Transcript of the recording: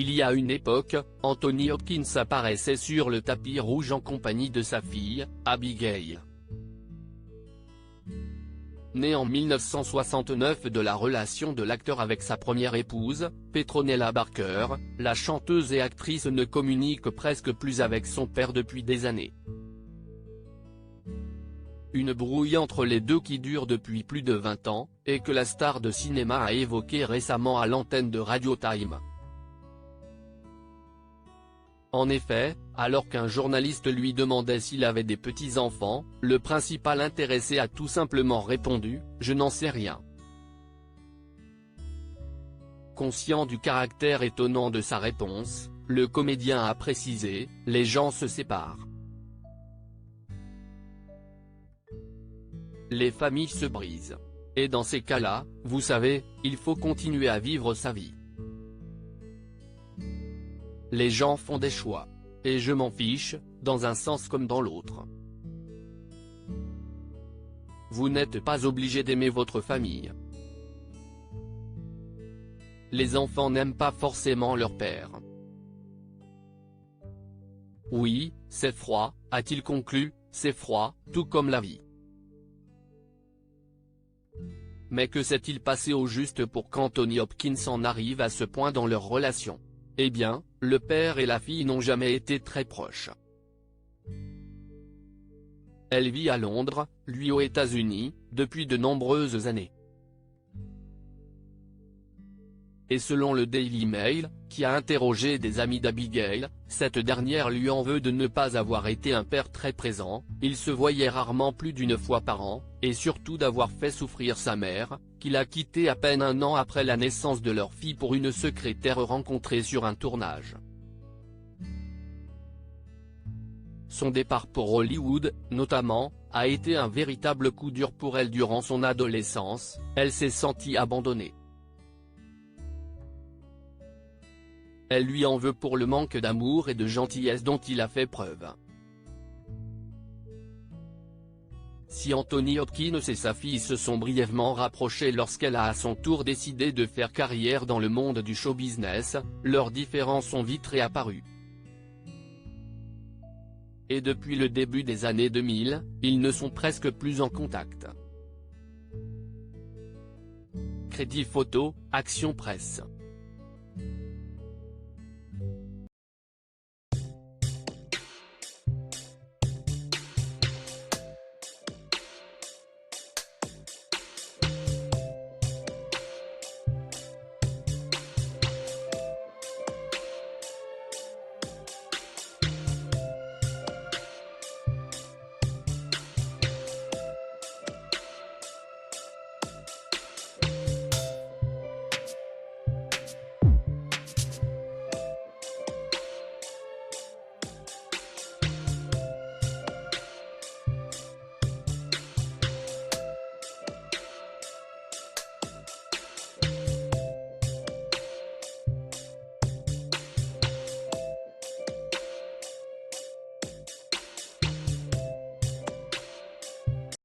Il y a une époque, Anthony Hopkins apparaissait sur le tapis rouge en compagnie de sa fille, Abigail. Né en 1969 de la relation de l'acteur avec sa première épouse, Petronella Barker, la chanteuse et actrice ne communique presque plus avec son père depuis des années. Une brouille entre les deux qui dure depuis plus de 20 ans, et que la star de cinéma a évoquée récemment à l'antenne de Radio Time. En effet, alors qu'un journaliste lui demandait s'il avait des petits-enfants, le principal intéressé a tout simplement répondu « Je n'en sais rien ». Conscient du caractère étonnant de sa réponse, le comédien a précisé « Les gens se séparent. Les familles se brisent. Et dans ces cas-là, vous savez, il faut continuer à vivre sa vie. Les gens font des choix. Et je m'en fiche, dans un sens comme dans l'autre. Vous n'êtes pas obligé d'aimer votre famille. Les enfants n'aiment pas forcément leur père. Oui, c'est froid, a-t-il conclu, c'est froid, tout comme la vie. Mais que s'est-il passé au juste pour qu'Anthony Hopkins en arrive à ce point dans leur relation? Eh bien, le père et la fille n'ont jamais été très proches. Elle vit à Londres, lui aux États-Unis, depuis de nombreuses années. Et selon le Daily Mail, qui a interrogé des amis d'Abigail, cette dernière lui en veut de ne pas avoir été un père très présent, ils se voyaient rarement plus d'une fois par an, et surtout d'avoir fait souffrir sa mère, qu'il a quittée à peine un an après la naissance de leur fille pour une secrétaire rencontrée sur un tournage. Son départ pour Hollywood, notamment, a été un véritable coup dur pour elle durant son adolescence, elle s'est sentie abandonnée. Elle lui en veut pour le manque d'amour et de gentillesse dont il a fait preuve. Si Anthony Hopkins et sa fille se sont brièvement rapprochés lorsqu'elle a à son tour décidé de faire carrière dans le monde du show-business, leurs différends ont vite réapparu. Et depuis le début des années 2000, ils ne sont presque plus en contact. Crédit photo, Action Presse.